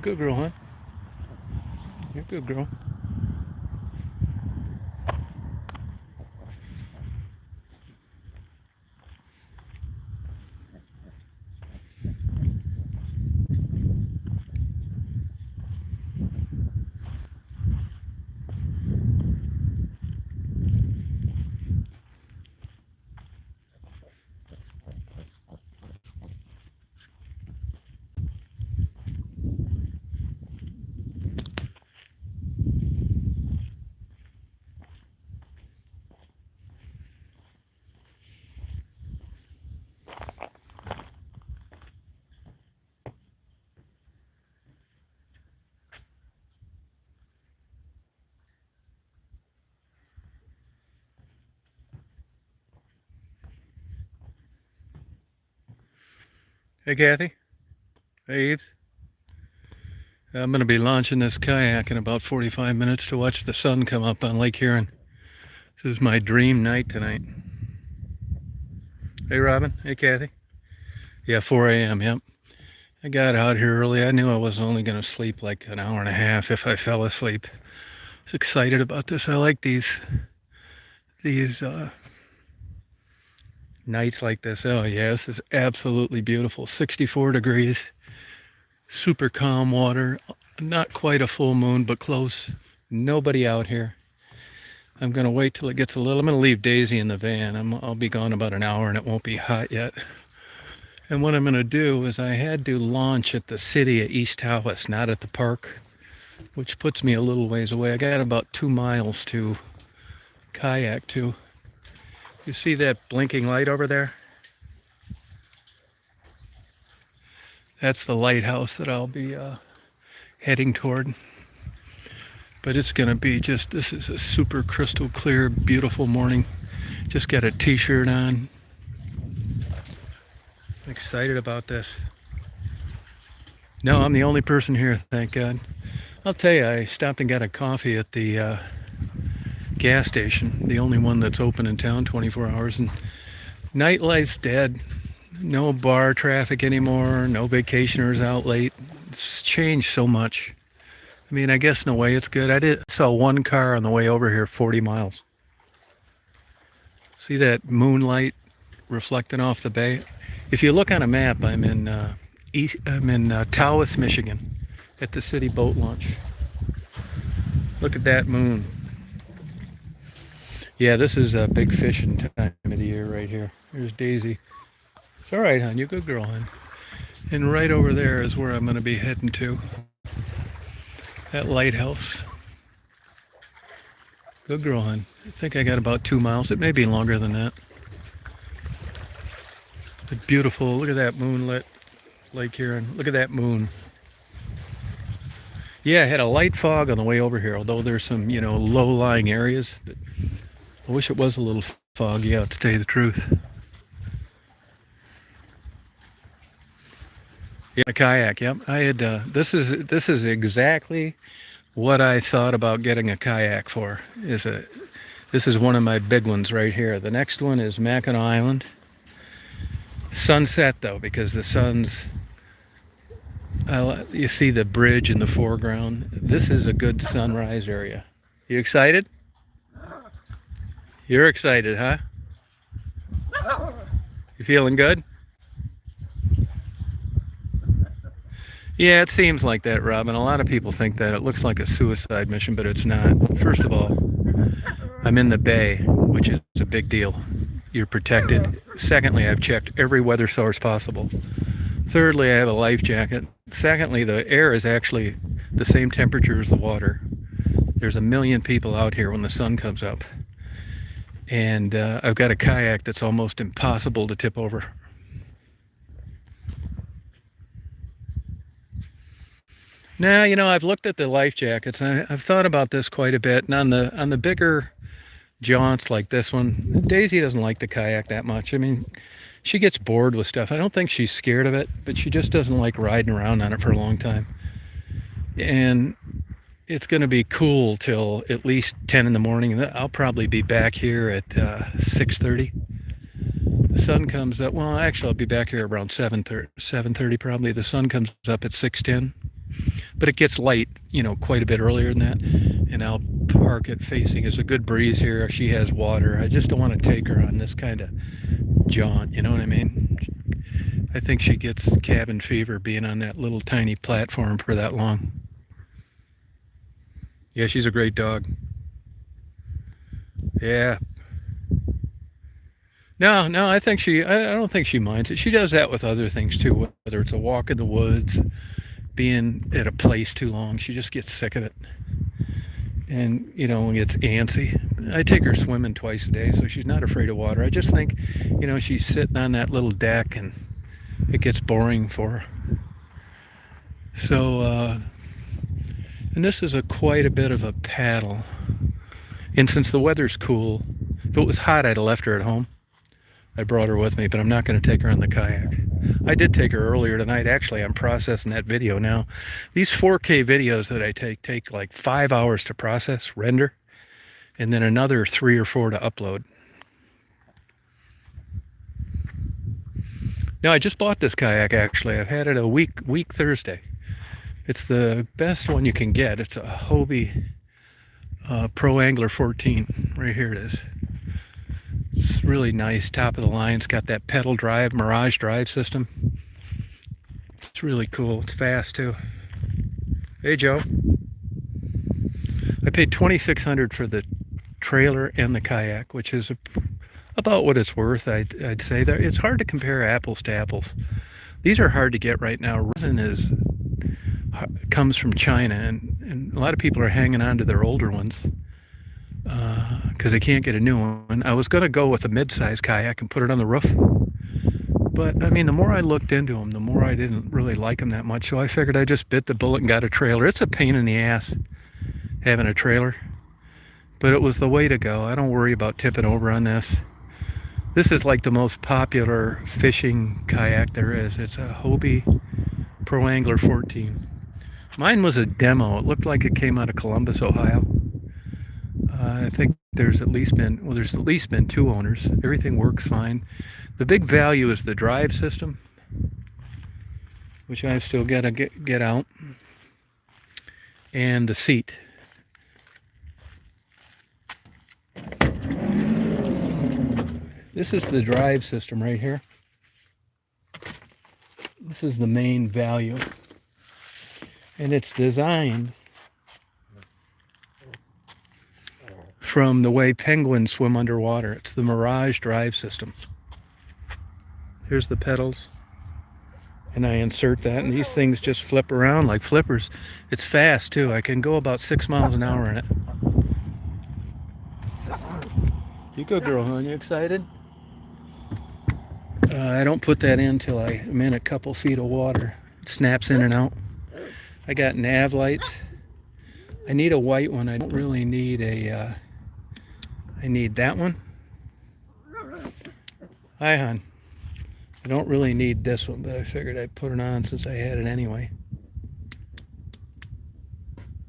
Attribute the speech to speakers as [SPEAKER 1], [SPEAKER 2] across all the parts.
[SPEAKER 1] Good girl, huh? You're a good girl. Hey, Kathy. Hey, Eves. I'm going to be launching this kayak in about 45 minutes to watch the sun come up on Lake Huron. This is my dream night tonight. Hey, Robin. Hey, Kathy. Yeah, 4 a.m. Yep. I got out here early. I knew I was only going to sleep like an hour and a half if I fell asleep. I was excited about this. I like these nights like this. Oh, yeah, this is absolutely beautiful. 64 degrees. Super calm water, not quite a full moon, but close. Nobody out here. I'm gonna wait till it gets a little. I'm gonna leave Daisy in the van. I'll be gone about an hour, and it won't be hot yet. And what I'm gonna do is I had to launch at the city of East Tawas, not at the park, which puts me a little ways away. I got about 2 miles to kayak to. You see that blinking light over there? That's the lighthouse that I'll be heading toward. But it's gonna be this is a super crystal clear, beautiful morning. Just got a t-shirt on. I'm excited about this. No, I'm the only person here, thank God. I'll tell you, I stopped and got a coffee at the gas station, the only one that's open in town 24 hours, and nightlife's dead. No bar traffic anymore, no vacationers out late. It's changed so much. I mean, I guess in a way it's good. I saw one car on the way over here 40 miles. See that moonlight reflecting off the bay? If you look on a map, I'm in Tawas, Michigan, at the city boat launch. Look at that moon. Yeah, this is a big fishing time of the year right here. There's Daisy. It's all right, hon. You're a good girl, hon. And right over there is where I'm going to be heading to. That lighthouse. Good girl, hon. I think I got about 2 miles. It may be longer than that. But beautiful. Look at that moonlit Lake Huron. Look at that moon. Yeah, I had a light fog on the way over here, although there's some, low-lying areas. I wish it was a little foggy out, to tell you the truth. Yeah, a kayak. Yep. I had. This is exactly what I thought about getting a kayak for. This is one of my big ones right here. The next one is Mackinac Island. Sunset though, because the sun's. You see the bridge in the foreground. This is a good sunrise area. You excited? You're excited, huh? You feeling good? Yeah, it seems like that, Robin. A lot of people think that. It looks like a suicide mission, but it's not. First of all, I'm in the bay, which is a big deal. You're protected. Secondly, I've checked every weather source possible. Thirdly, I have a life jacket. Secondly, the air is actually the same temperature as the water. There's a million people out here when the sun comes up. And I've got a kayak that's almost impossible to tip over. Now, I've looked at the life jackets, and I've thought about this quite a bit. And on the bigger jaunts like this one, Daisy doesn't like the kayak that much. I mean, she gets bored with stuff. I don't think she's scared of it, but she just doesn't like riding around on it for a long time. And it's going to be cool till at least 10 in the morning. I'll probably be back here at 6:30. The sun comes up. Well, actually, I'll be back here around 7:30 probably. The sun comes up at 6:10. But it gets light, quite a bit earlier than that. And I'll park it facing. It's a good breeze here. She has water. I just don't want to take her on this kind of jaunt. You know what I mean? I think she gets cabin fever being on that little tiny platform for that long. Yeah, she's a great dog. Yeah. No, I don't think she minds it. She does that with other things too, whether it's a walk in the woods, being at a place too long. She just gets sick of it. And, gets antsy. I take her swimming twice a day, so she's not afraid of water. I just think, she's sitting on that little deck and it gets boring for her. So, and this is quite a bit of a paddle. And since the weather's cool, if it was hot, I'd have left her at home. I brought her with me, but I'm not going to take her on the kayak. I did take her earlier tonight. Actually, I'm processing that video now. These 4K videos that I take like 5 hours to process, render, and then another 3 or 4 to upload. Now, I just bought this kayak, actually. I've had it a week Thursday. It's the best one you can get. It's a Hobie Pro Angler 14. Right here it is. It's really nice, top of the line. It's got that pedal drive, Mirage drive system. It's really cool. It's fast too. Hey Joe. I paid $2,600 for the trailer and the kayak, which is about what it's worth. I'd say that it's hard to compare apples to apples. These are hard to get right now. Resin comes from China, and a lot of people are hanging on to their older ones because they can't get a new one. I was going to go with a mid-size kayak and put it on the roof. But, I mean, the more I looked into them, the more I didn't really like them that much. So I figured I just bit the bullet and got a trailer. It's a pain in the ass having a trailer. But it was the way to go. I don't worry about tipping over on this. This is like the most popular fishing kayak there is. It's a Hobie Pro Angler 14. Mine was a demo. It looked like it came out of Columbus, Ohio. I think there's at least been 2 owners. Everything works fine. The big value is the drive system, which I've still got to get out, and the seat. This is the drive system right here. This is the main value, and it's designed from the way penguins swim underwater. It's the Mirage drive system. Here's the pedals, and I insert that, and these things just flip around like flippers. It's fast too. I can go about 6 miles an hour in it. You good girl, huh? You excited? I don't put that in till I'm in a couple feet of water. It snaps in and out. I got nav lights. I need a white one. I don't really need I need that one. Hi, hon. I don't really need this one, but I figured I'd put it on since I had it anyway.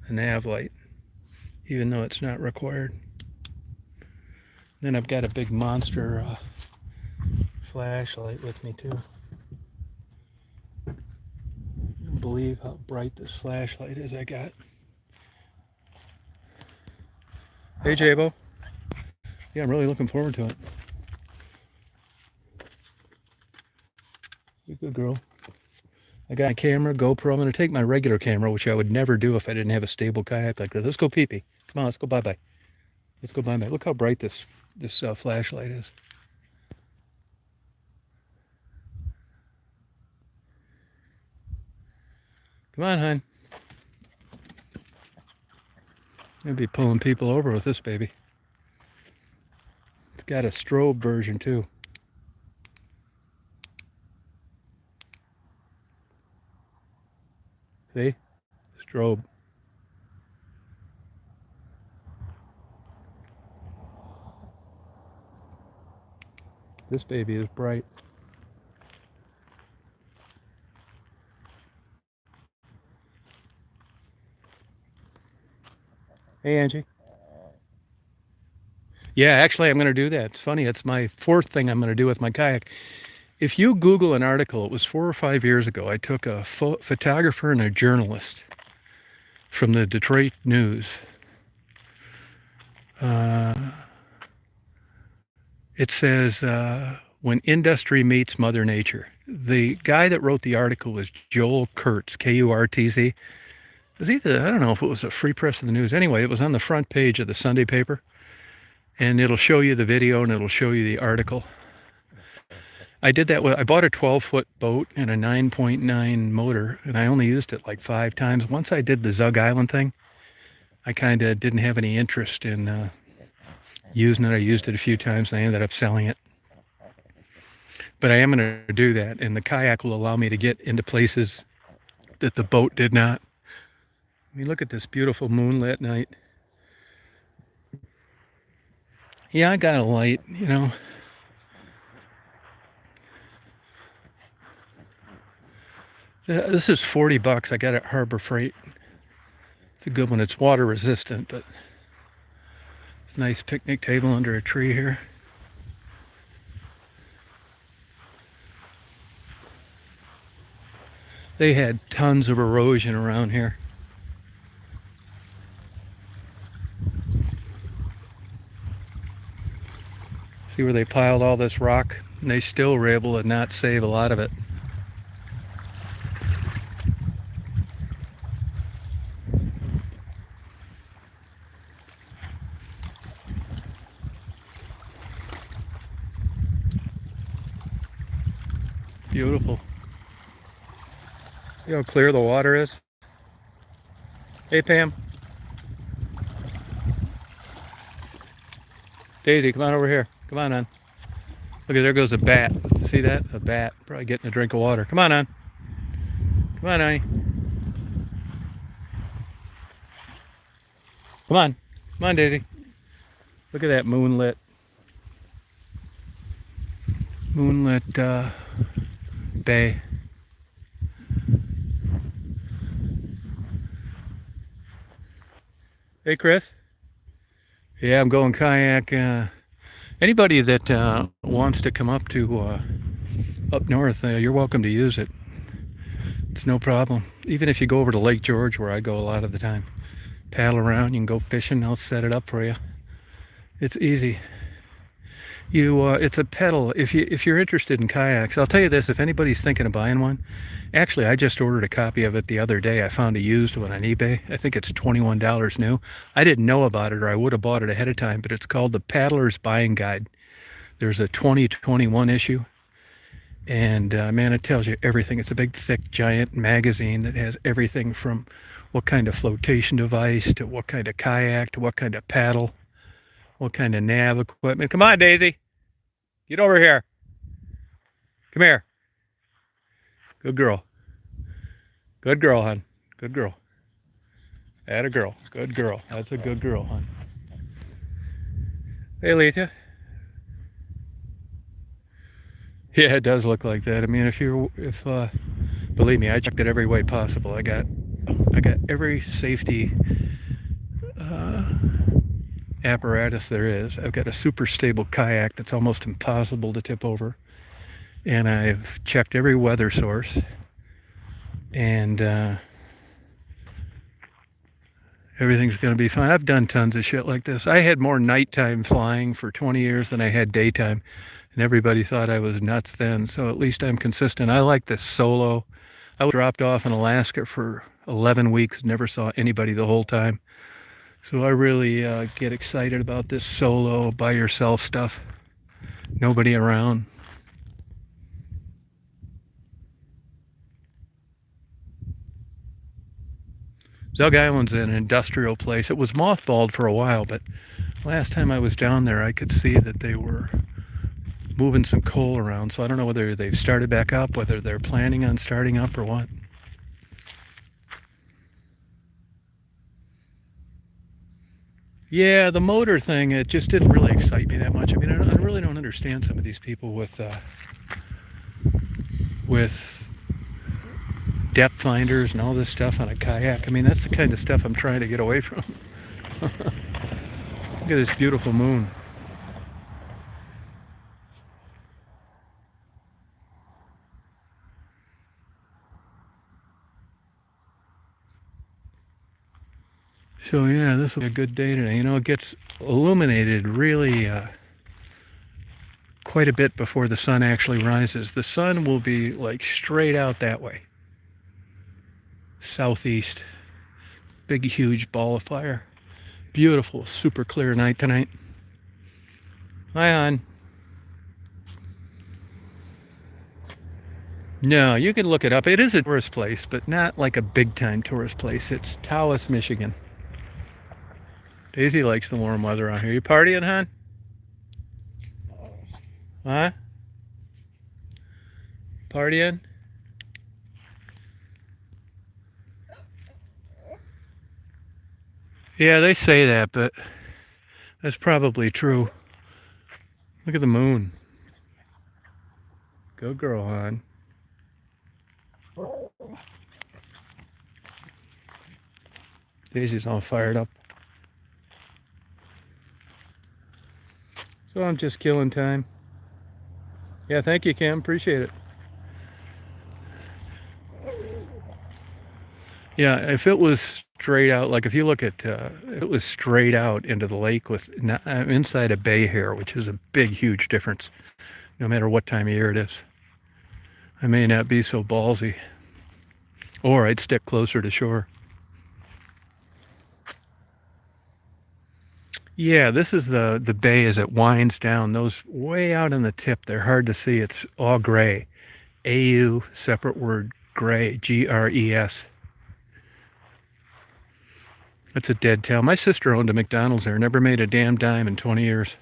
[SPEAKER 1] A nav light, even though it's not required. Then I've got a big monster flashlight with me too. I can't believe how bright this flashlight is I got. Hey Jabo. Yeah, I'm really looking forward to it. You good girl. I got a camera, GoPro. I'm going to take my regular camera, which I would never do if I didn't have a stable kayak like this. Let's go pee-pee. Come on, let's go bye-bye. Let's go bye-bye. Look how bright this flashlight is. Come on, hon. I'm going to be pulling people over with this baby. It's got a strobe version too. See? Strobe. This baby is bright. Hey, Angie. Yeah, actually, I'm going to do that. It's funny. It's my 4th thing I'm going to do with my kayak. If you Google an article, it was 4 or 5 years ago, I took a photographer and a journalist from the Detroit News. It says, when industry meets Mother Nature. The guy that wrote the article was Joel Kurtz, Kurtz. It was either, I don't know if it was a Free Press of the News. Anyway, it was on the front page of the Sunday paper. And it'll show you the video and it'll show you the article. I did that I bought a 12-foot boat and a 9.9 motor, and I only used it like 5 times. Once I did the Zug Island thing, I kind of didn't have any interest in using it. I used it a few times and I ended up selling it. But I am going to do that, and the kayak will allow me to get into places that the boat did not. I mean, look at this beautiful moonlit night. Yeah, I got a light, you know. This is $40. I got it at Harbor Freight. It's a good one. It's water resistant, but it's a nice picnic table under a tree here. They had tons of erosion around here. See where they piled all this rock? And they still were able to not save a lot of it. Beautiful. See how clear the water is? Hey, Pam. Daisy, come on over here. Come on, hon. Look, there goes a bat. See that? A bat. Probably getting a drink of water. Come on, hon. Come on, honey. Come on. Come on, Daisy. Look at that moonlit bay. Hey, Chris. Yeah, I'm going kayak. Anybody that wants to come up to up north, you're welcome to use it. It's no problem. Even if you go over to Lake George, where I go a lot of the time, paddle around, you can go fishing. I'll set it up for you. It's easy. It's a pedal. If you're interested in kayaks, I'll tell you this: if anybody's thinking of buying one, actually, I just ordered a copy of it the other day. I found a used one on eBay. I think it's $21 new. I didn't know about it, or I would have bought it ahead of time. But it's called the Paddler's Buying Guide. There's a 2021 issue, and man, it tells you everything. It's a big, thick, giant magazine that has everything from what kind of flotation device to what kind of kayak to what kind of paddle, what kind of nav equipment. Come on, Daisy. Get over here. Come here. Good girl. Good girl, hon. Good girl. Atta girl. Good girl. That's a good girl, hon. Hey, Letha. Yeah, it does look like that. I mean, believe me, I checked it every way possible. I got every safety apparatus there is. I've got a super stable kayak that's almost impossible to tip over, and I've checked every weather source, and everything's going to be fine. I've done tons of shit like this. I had more nighttime flying for 20 years than I had daytime, and everybody thought I was nuts then, so at least I'm consistent. I like this solo. I was dropped off in Alaska for 11 weeks, never saw anybody the whole time. So I really get excited about this solo, by yourself stuff. Nobody around. Zug Island's an industrial place. It was mothballed for a while, but last time I was down there, I could see that they were moving some coal around. So I don't know whether they've started back up, whether they're planning on starting up or what. Yeah, the motor thing, it just didn't really excite me that much. I mean, I really don't understand some of these people with depth finders and all this stuff on a kayak. I mean, that's the kind of stuff I'm trying to get away from. Look at this beautiful moon. So yeah, this will be a good day today. You know, it gets illuminated really quite a bit before the sun actually rises. The sun will be like straight out that way, southeast. Big, huge ball of fire. Beautiful, super clear night tonight. Hi, hon. No, you can look it up. It is a tourist place, but not like a big time tourist place. It's Tawas, Michigan. Daisy likes the warm weather out here. You partying, hon? Huh? Partying? Yeah, they say that, but that's probably true. Look at the moon. Go girl, hon. Daisy's all fired up. So I'm just killing time. Yeah, thank you, Cam. Appreciate it. Yeah, if it was straight out, like if you look at, if it was straight out into the lake with inside a bay here, which is a big, huge difference, no matter what time of year it is. I may not be so ballsy, or I'd stick closer to shore. Yeah, this is the bay as it winds down. Those way out in the tip, they're hard to see. It's all gray. AU, separate word, gray, GRES. That's a dead town. My sister owned a McDonald's there, never made a damn dime in 20 years.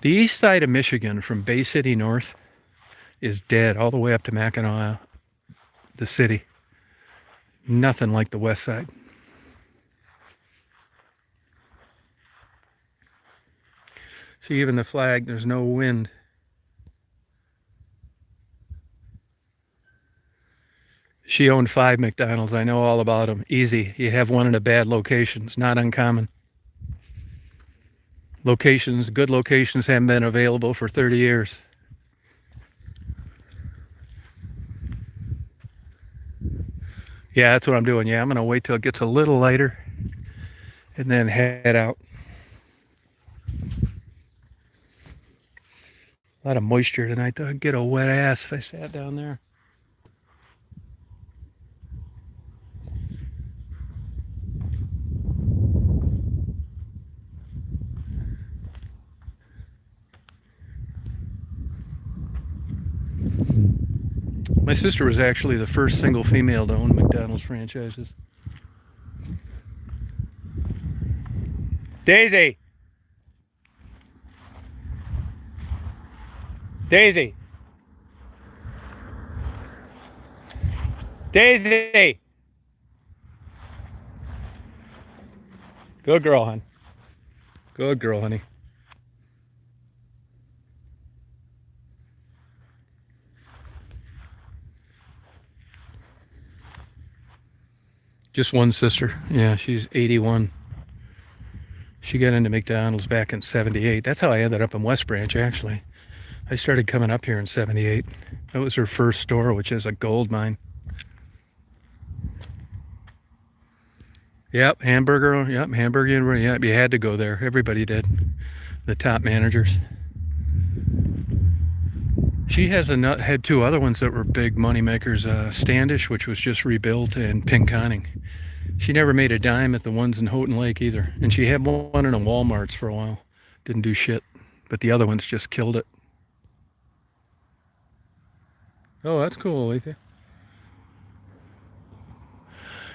[SPEAKER 1] The east side of Michigan from Bay City north is dead all the way up to Mackinac, the city. Nothing like the west side. See, even the flag, there's no wind. She owned 5 McDonald's. I know all about them. Easy. You have one in a bad location. It's not uncommon. Locations, good locations haven't been available for 30 years. Yeah, that's what I'm doing. Yeah, I'm going to wait till it gets a little lighter and then head out. A lot of moisture tonight, though. I'd get a wet ass if I sat down there. My sister was actually the first single female to own McDonald's franchises. Daisy! Daisy! Daisy! Good girl, hon. Good girl, honey. Just one sister. Yeah, she's 81. She got into McDonald's back in 78. That's how I ended up in West Branch, actually. I started coming up here in 78. That was her first store, which is a gold mine. Yep, hamburger. Yep, hamburger. Yep, you had to go there. Everybody did. The top managers. She had 2 other ones that were big money makers. Standish, which was just rebuilt, and Pinconning. She never made a dime at the ones in Houghton Lake either. And she had one in a Walmart's for a while. Didn't do shit. But the other ones just killed it. Oh, that's cool, Alethea.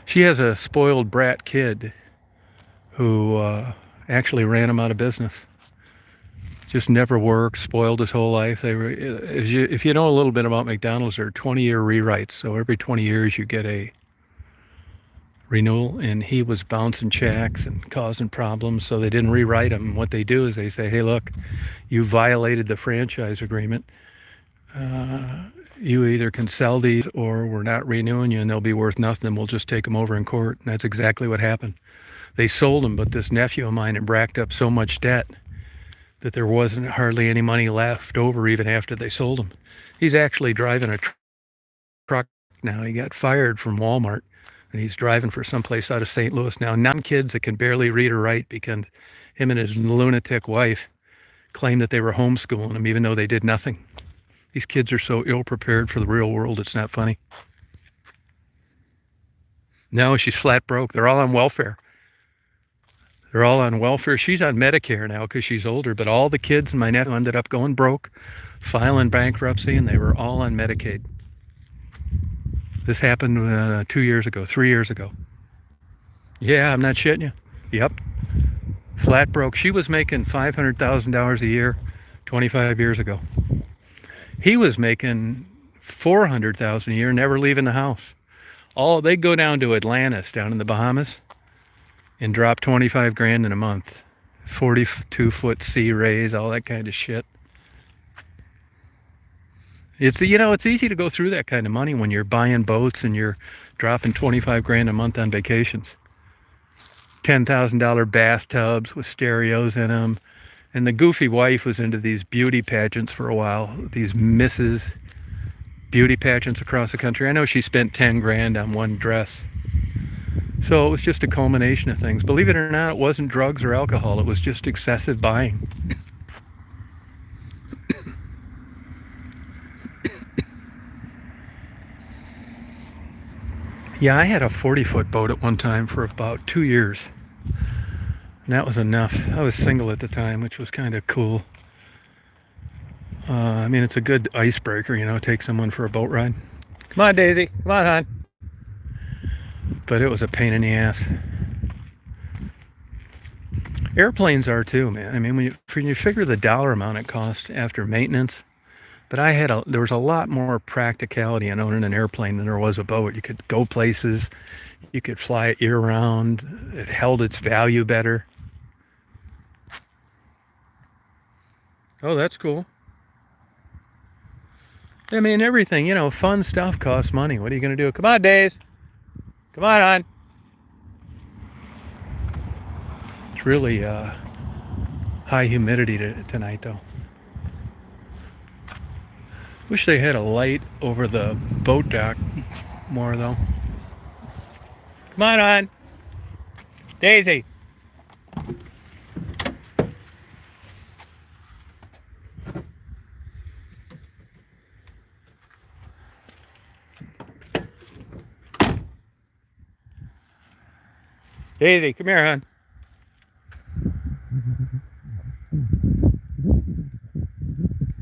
[SPEAKER 1] She has a spoiled brat kid who actually ran him out of business. Just never worked, spoiled his whole life. If you know a little bit about McDonald's, they're 20-year rewrites. So every 20 years you get a renewal, and he was bouncing checks and causing problems, so they didn't rewrite him. What they do is they say, hey, look, you violated the franchise agreement. You either can sell these or we're not renewing you, and they'll be worth nothing, and we'll just take them over in court. And that's exactly what happened. They sold them, but this nephew of mine had racked up so much debt that there wasn't hardly any money left over even after they sold them. He's actually driving a truck now. He got fired from Walmart, and he's driving for someplace out of St. Louis now. 9 kids that can barely read or write because him and his lunatic wife claim that they were homeschooling him even though they did nothing. These kids are so ill prepared for the real world, it's not funny. No, she's flat broke. They're all on welfare. They're all on welfare. She's on Medicare now because she's older, but all the kids in my nephew ended up going broke, filing bankruptcy, and they were all on Medicaid. This happened 2 years ago, 3 years ago. Yeah, I'm not shitting you. Yep. Flat broke. She was making $500,000 a year 25 years ago. He was making $400,000 a year, never leaving the house. They go down to Atlantis, down in the Bahamas, and drop 25 grand in a month. 42-foot sea rays, all that kind of shit. It's easy to go through that kind of money when you're buying boats and you're dropping 25 grand a month on vacations. $10,000 bathtubs with stereos in them. And the goofy wife was into these beauty pageants for a while, these Mrs. beauty pageants across the country. I know she spent 10 grand on one dress. So it was just a culmination of things. Believe it or not, it wasn't drugs or alcohol. It was just excessive buying. Yeah, I had a 40-foot boat at one time for about 2 years. And that was enough. I was single at the time, which was kind of cool. It's a good icebreaker, take someone for a boat ride. Come on, Daisy. Come on, hon. But it was a pain in the ass. Airplanes are too, man. When you figure the dollar amount it costs after maintenance, but there was a lot more practicality in owning an airplane than there was a boat. You could go places, you could fly it year round. It held its value better. Oh, that's cool. Everything, fun stuff costs money. What are you going to do? Come on, Days. Come on, hon. It's really high humidity tonight, though. Wish they had a light over the boat dock more, though. Come on, hon. Daisy. Daisy, come here, hon.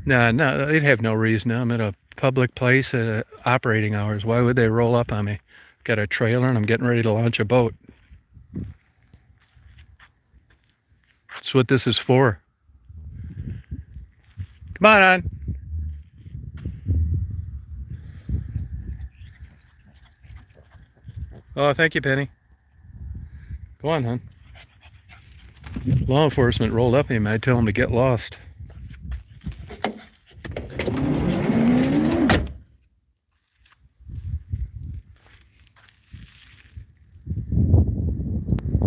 [SPEAKER 1] No, they'd have no reason. I'm at a public place at operating hours. Why would they roll up on me? Got a trailer and I'm getting ready to launch a boat. That's what this is for. Come on, hon. Oh, thank you, Penny. Go on, hon. Law enforcement rolled up on him. I'd tell him to get lost.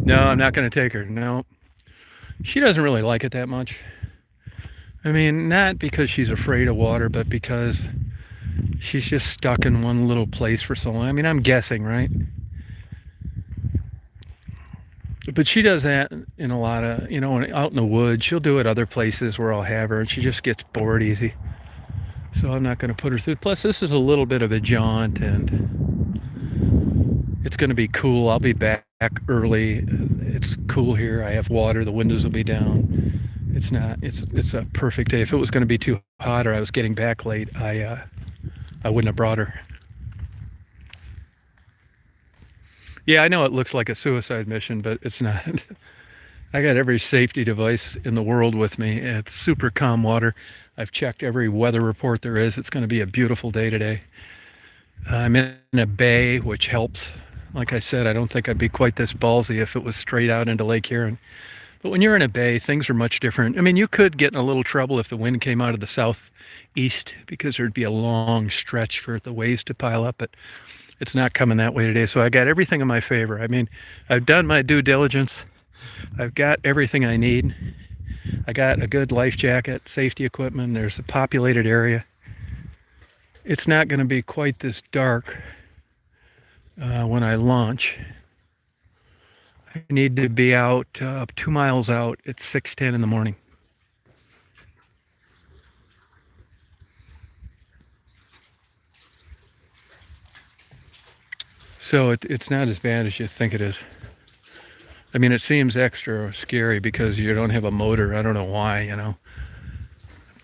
[SPEAKER 1] No, I'm not going to take her. No. She doesn't really like it that much. Not because she's afraid of water, but because she's just stuck in one little place for so long. I'm guessing, right? But she does that in a lot of, out in the woods. She'll do it other places where I'll have her, and she just gets bored easy. So I'm not going to put her through. Plus, this is a little bit of a jaunt, and it's going to be cool. I'll be back early. It's cool here. I have water. The windows will be down. It's a perfect day. If it was going to be too hot or I was getting back late, I wouldn't have brought her. Yeah, I know it looks like a suicide mission, but it's not. I got every safety device in the world with me. It's super calm water. I've checked every weather report there is. It's going to be a beautiful day today. I'm in a bay, which helps. Like I said, I don't think I'd be quite this ballsy if it was straight out into Lake Huron. But when you're in a bay, things are much different. You could get in a little trouble if the wind came out of the southeast because there'd be a long stretch for the waves to pile up, but it's not coming that way today. So I got everything in my favor. I've done my due diligence. I've got everything I need. I got a good life jacket, safety equipment. There's a populated area. It's not going to be quite this dark when I launch. I need to be out 2 miles out at 6:10 in the morning. So it's not as bad as you think it is. I mean, it seems extra scary because you don't have a motor. I don't know why,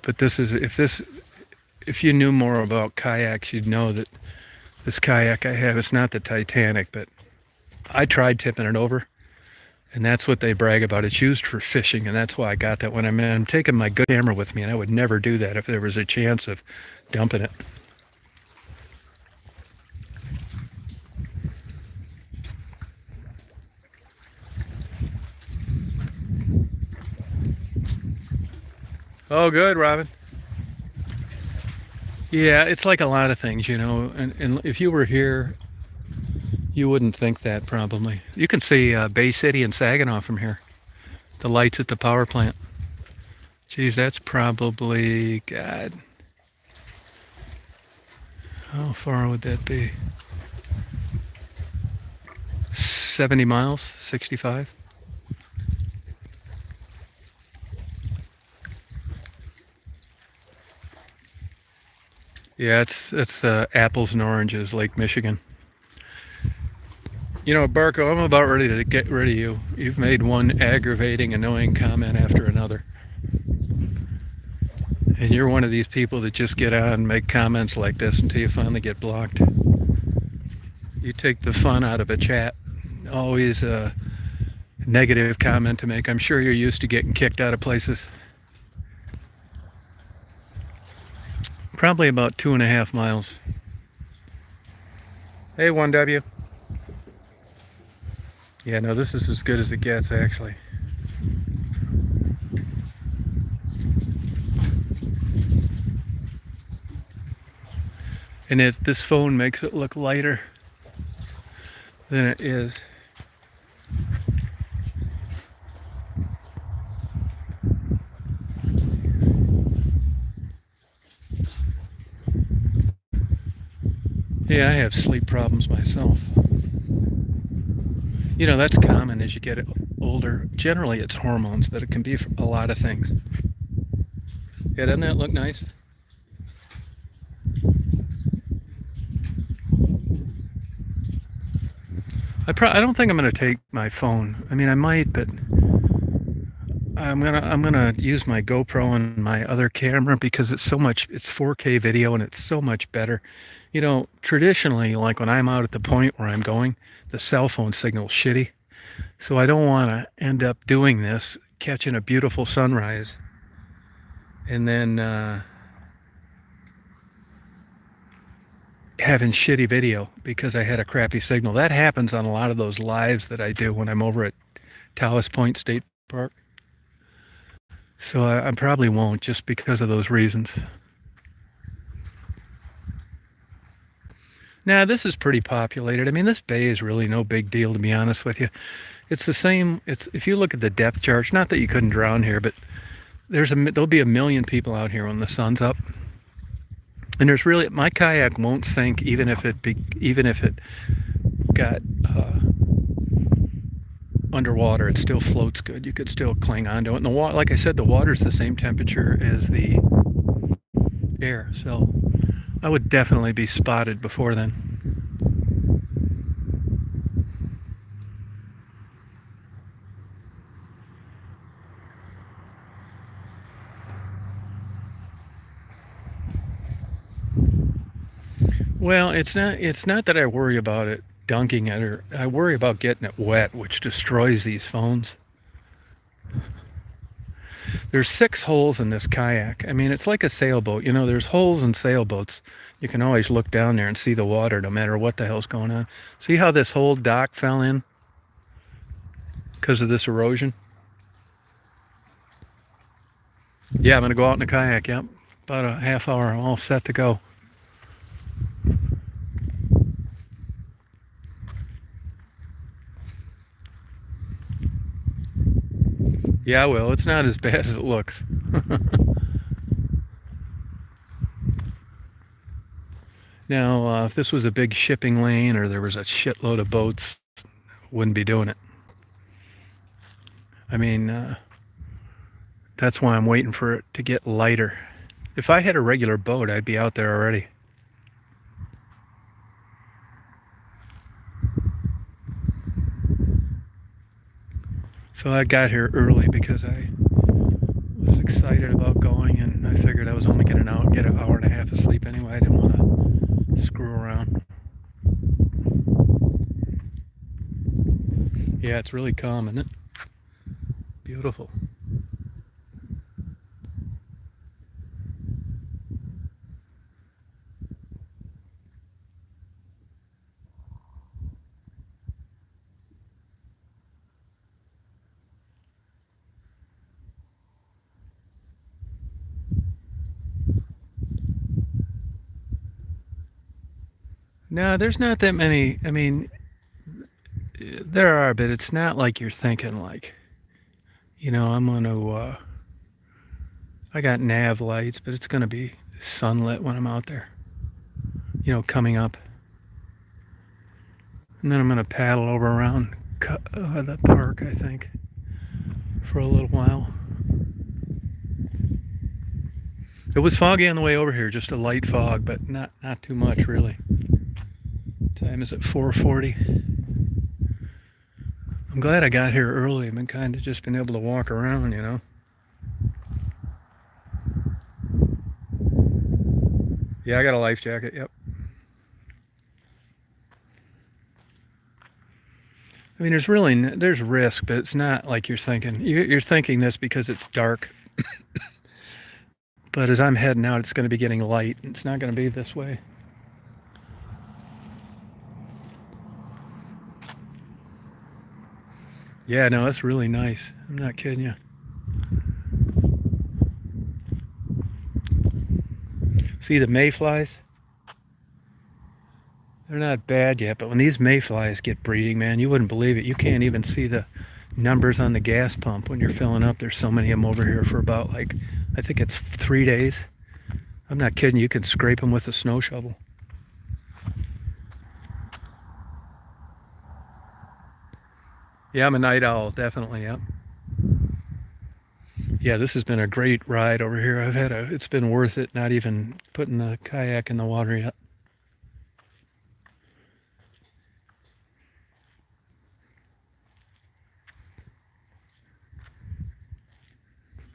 [SPEAKER 1] But this is if you knew more about kayaks, you'd know that this kayak I have, it's not the Titanic, but I tried tipping it over, and that's what they brag about. It's used for fishing, and that's why I got that one. I'm taking my good camera with me, and I would never do that if there was a chance of dumping it. Oh, good, Robin. Yeah, it's like a lot of things, and if you were here, you wouldn't think that probably. You can see Bay City and Saginaw from here. The lights at the power plant. Geez, that's probably, God, how far would that be? 70 miles? 65? Yeah, it's apples and oranges, Lake Michigan. Barco, I'm about ready to get rid of you. You've made one aggravating, annoying comment after another. And you're one of these people that just get on and make comments like this until you finally get blocked. You take the fun out of a chat. Always a negative comment to make. I'm sure you're used to getting kicked out of places. Probably about 2.5 miles. Hey, 1W. Yeah, no, this is as good as it gets, actually. And this phone makes it look lighter than it is. Yeah, I have sleep problems myself. That's common as you get older. Generally, it's hormones, but it can be a lot of things. Yeah, doesn't that look nice? I don't think I'm going to take my phone. I mean, I might, but I'm gonna use my GoPro and my other camera because it's 4K video and it's so much better. Traditionally, like when I'm out at the point where I'm going, the cell phone signal's shitty. So I don't want to end up doing this, catching a beautiful sunrise, and then having shitty video because I had a crappy signal. That happens on a lot of those lives that I do when I'm over at Tawas Point State Park. So I probably won't just because of those reasons. Now, this is pretty populated. I mean, this bay is really no big deal, to be honest with you. It's the same. If you look at the depth charts, not that you couldn't drown here, but there'll be 1 million people out here when the sun's up. And my kayak won't sink even if it got underwater. It still floats good. You could still cling onto it. And the water, like I said, the water's the same temperature as the air. So I would definitely be spotted before then. Well, it's not that I worry about it dunking it, or I worry about getting it wet, which destroys these phones. There's 6 holes in this kayak. I mean, it's like a sailboat. There's holes in sailboats. You can always look down there and see the water no matter what the hell's going on. See how this whole dock fell in because of this erosion? Yeah, I'm going to go out in a kayak, yep. About a half hour, I'm all set to go. Yeah, well, it's not as bad as it looks. Now, if this was a big shipping lane or there was a shitload of boats, wouldn't be doing it. I mean, that's why I'm waiting for it to get lighter. If I had a regular boat, I'd be out there already. So I got here early because I was excited about going, and I figured I was only going to get an hour and a half of sleep anyway. I didn't want to screw around. Yeah, it's really calm, isn't it? Beautiful. No, there's not that many. I mean, there are, but it's not like you're thinking like, I'm going to, I got nav lights, but it's going to be sunlit when I'm out there, coming up. And then I'm going to paddle over around the park, I think, for a little while. It was foggy on the way over here, just a light fog, but not too much, really. Time is at 4:40. I'm glad I got here early. I've been kind of just been able to walk around, Yeah, I got a life jacket, yep. I mean, there's risk, but it's not like you're thinking. You're thinking this because it's dark. But as I'm heading out, it's going to be getting light. It's not going to be this way. Yeah, no, it's really nice. I'm not kidding you. See the mayflies? They're not bad yet, but when these mayflies get breeding, man, you wouldn't believe it. You can't even see the numbers on the gas pump when you're filling up. There's so many of them over here for about, I think it's 3 days. I'm not kidding. You can scrape them with a snow shovel. Yeah, I'm a night owl, definitely, yeah. Yeah, this has been a great ride over here. It's been worth it not even putting the kayak in the water yet.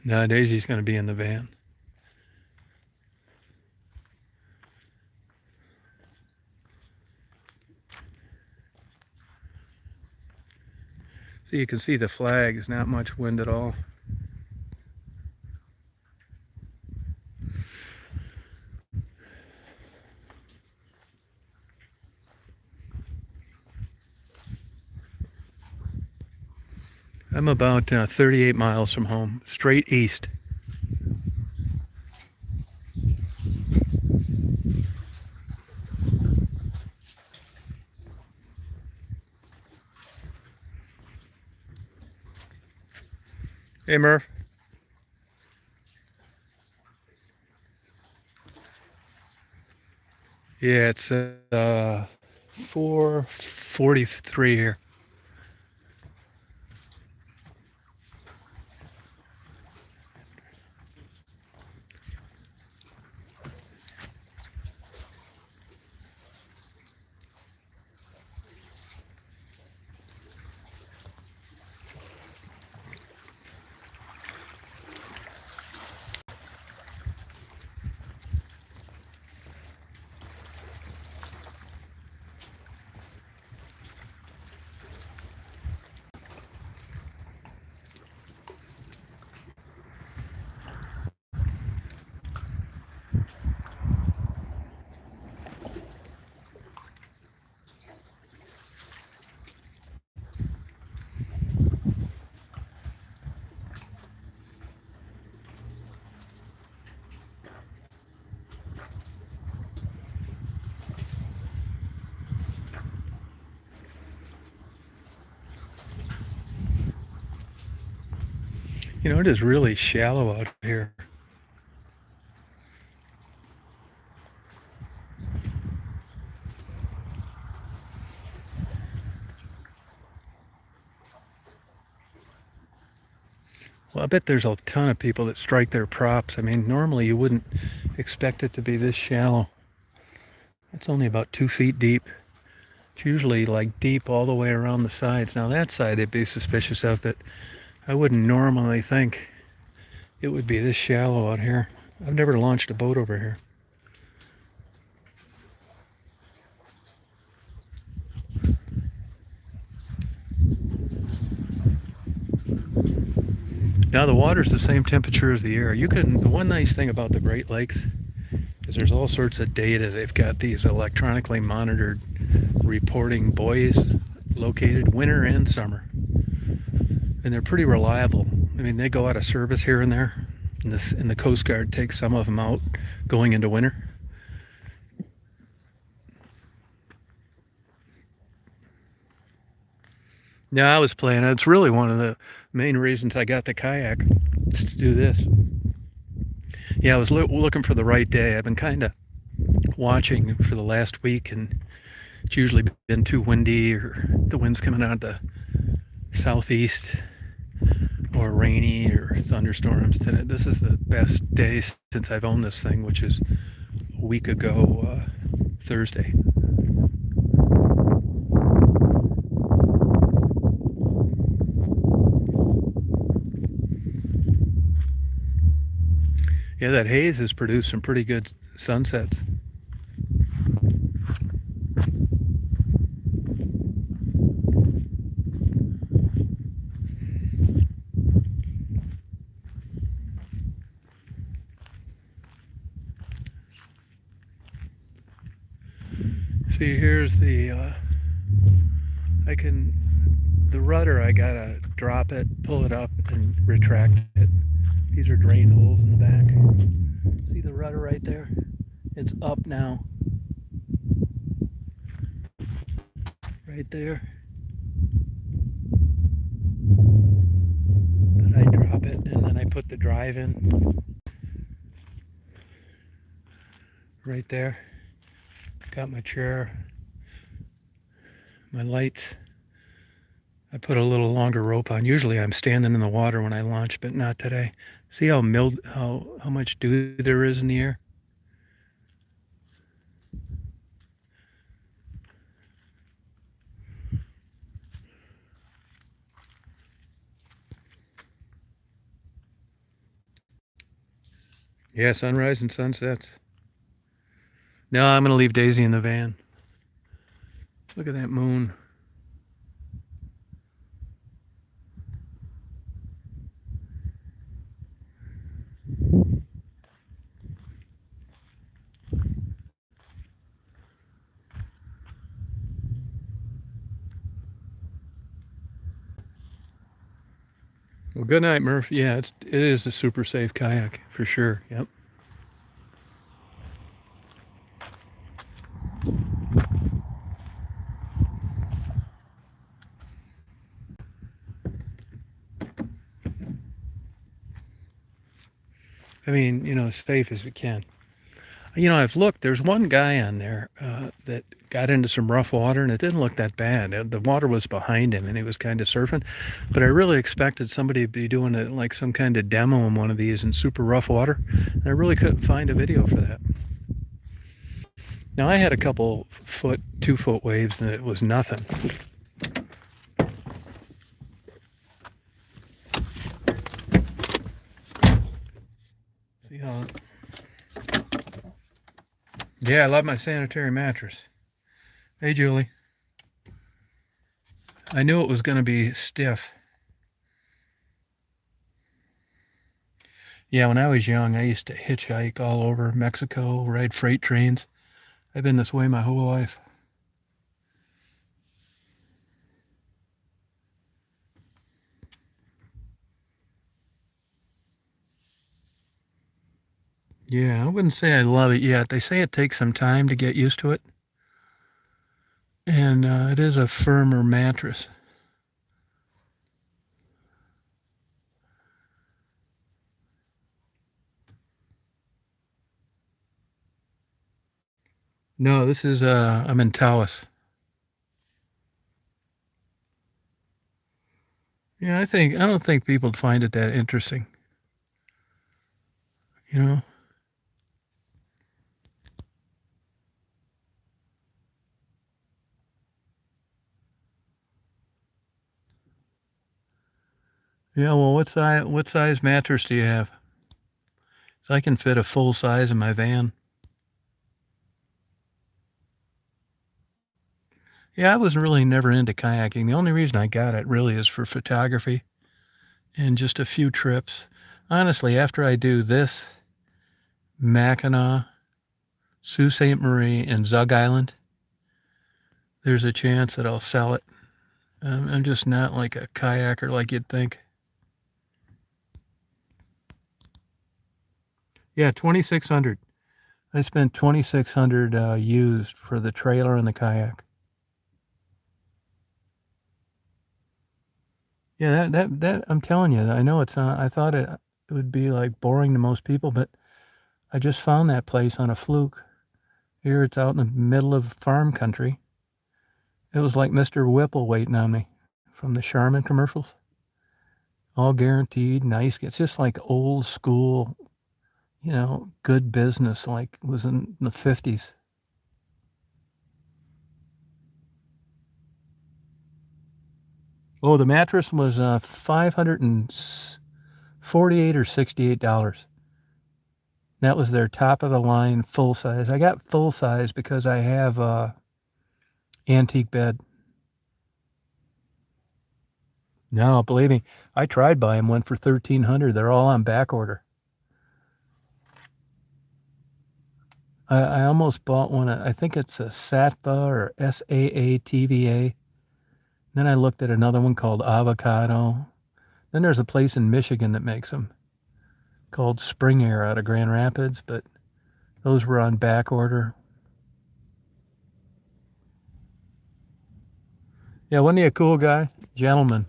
[SPEAKER 1] No, Daisy's going to be in the van. So you can see the flags, not much wind at all. I'm about 38 miles from home, straight east. Hey, Murph. Yeah, it's 4:43 here. It is really shallow out here. Well, I bet there's a ton of people that strike their props. I mean, normally you wouldn't expect it to be this shallow. It's only about 2 feet deep. It's usually like deep all the way around the sides. Now that side they'd be suspicious of, but I wouldn't normally think it would be this shallow out here. I've never launched a boat over here. Now the water's the same temperature as the air. The one nice thing about the Great Lakes is there's all sorts of data. They've got these electronically monitored reporting buoys located winter and summer. And they're pretty reliable. I mean, they go out of service here and there, and the Coast Guard takes some of them out going into winter. Yeah, I was playing. It's really one of the main reasons I got the kayak is to do this. Yeah, I was looking for the right day. I've been kind of watching for the last week, and it's usually been too windy or the wind's coming out of the southeast or rainy or thunderstorms. Today, this is the best day since I've owned this thing, which is a week ago Thursday. Yeah, that haze has produced some pretty good sunsets. See, here's the the rudder, I gotta drop it, pull it up, and retract it. These are drain holes in the back. See the rudder right there? It's up now. Right there. Then I drop it, and then I put the drive in. Right there. Got my chair, my lights. I put a little longer rope on. Usually I'm standing in the water when I launch, but not today. See how much dew there is in the air? Yeah, sunrise and sunsets. No, I'm going to leave Daisy in the van. Look at that moon. Well, good night, Murph. Yeah, it is a super safe kayak for sure. Yep. I mean, as safe as we can. I've looked. There's one guy on there that got into some rough water, and it didn't look that bad. The water was behind him, and he was kind of surfing. But I really expected somebody to be doing like some kind of demo in one of these in super rough water, and I really couldn't find a video for that. Now I had a couple 2-foot waves, and it was nothing. See how? Yeah, I love my sanitary mattress. Hey, Julie. I knew it was going to be stiff. Yeah, when I was young, I used to hitchhike all over Mexico, ride freight trains. I've been this way my whole life. Yeah, I wouldn't say I love it yet. They say it takes some time to get used to it. And it is a firmer mattress. No, this is, I'm in Tawas. Yeah, I don't think people find it that interesting. You know. Yeah. Well, what size mattress do you have? So I can fit a full size in my van. Yeah, I was really never into kayaking. The only reason I got it really is for photography and just a few trips. Honestly, after I do this, Mackinac, Sault Ste. Marie, and Zug Island, there's a chance that I'll sell it. I'm just not like a kayaker like you'd think. Yeah, 2,600. I spent 2,600 used for the trailer and the kayak. Yeah, that I'm telling you, I know it's not. I thought it would be like boring to most people, but I just found that place on a fluke. Here it's out in the middle of farm country. It was like Mr. Whipple waiting on me from the Charmin commercials. All guaranteed, nice. It's just like old school, good business like it was in the 50s. Oh, the mattress was 548 or $68. That was their top of the line full size. I got full size because I have a antique bed. No, believe me, I tried buying one for 1,300. They're all on back order. I almost bought one. I think it's a Satva or SAATVA. Then I looked at another one called Avocado. Then there's a place in Michigan that makes them called Spring Air out of Grand Rapids, but those were on back order. Yeah, wasn't he a cool guy? Gentleman.